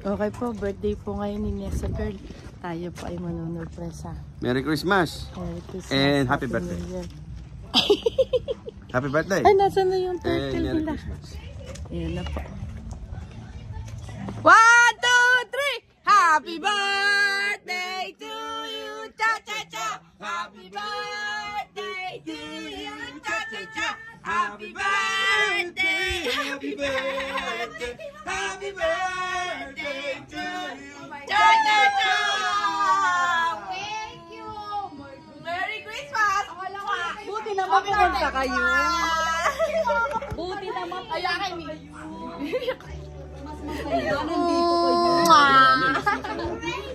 Okay po, birthday po ngayon ni Nessa Girl. Tayo po ay manunurpresa. Merry Christmas! Merry Christmas. And happy birthday. Happy birthday! Ay, nasa na yung turtle And Merry nila? Christmas. Ayan na po. 1, 2, 3! Happy birthday to you! Cha-cha-cha! Happy birthday to you! Cha-cha-cha! Happy birthday! Happy birthday! Happy birthday to you! Cha-cha-cha! Thank you! Merry Christmas! Buti naman pumunta kayo. Buti naman kaya kami. Masaya, nandito kayo.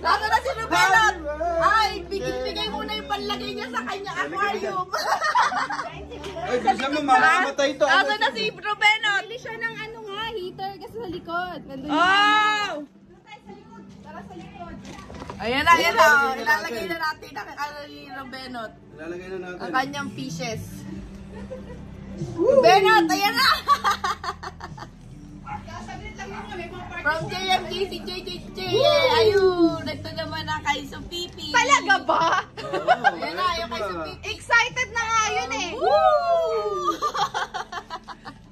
Lalo na si Rubenot! Ay, bigay muna yung panlagay niya sa kanyang aquarium. Ay, bisa mo, mamamatay ito. Lalo na si Rubenot! Bili siya ng ano nga, heater kasi sa likod. Nandun Oh! Tara sa likod. Ayan na, ayan na. Ilalagay na natin ang ni Rubenot. Ilalagay na natin. Ang kanyang fishes. Rubenot, ayan na! From JMK si JJJ. Ayun, ito naman ang kay Supipi. Talaga ba? Ayan na, yung kay Supipi. Excited na nga yun eh. Woo!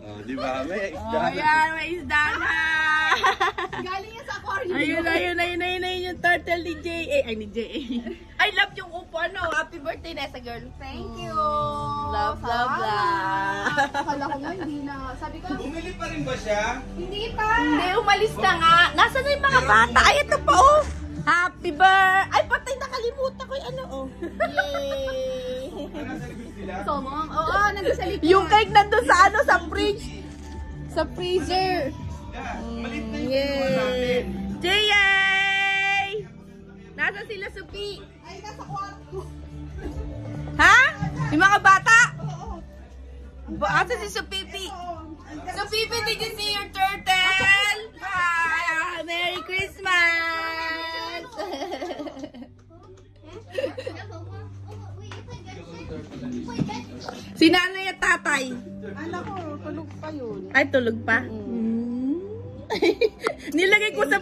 Oh, di ba? May isda. Oh, yan, may isda na. Galing yan sa aquarium. Ayun yung turtle ni J.A. Ay, ni J.A. I love yung upo, ano. Happy birthday, Nessa Girl. Thank you. Love, love, love. Akala ko nga hindi na. Sabi ko, Bumili pa rin ba siya? hindi pa. Hindi, umalis na nga. Nasaan na yung mga bata? Ay, ito pa, oh. Happy birthday. Ay, patay, nakalimutan ko yung ano, oh. Yay. Nasa likod sila? So, mom, oo, nandun sa likod. Yung cake nandun sa ano, sa fridge. Sa freezer. Malit na yung Yay. kinuha natin. Jay! Nasa sila, Supi? Ay, nasa kwarto. Ha? Yung mga bata? Asa si Supipi? Supipi, did you see your turtle? Ah, Merry Christmas! Si nanay at tatay. Anak ko, tulog pa yun. Ay, tulog pa. Nilagay ko sa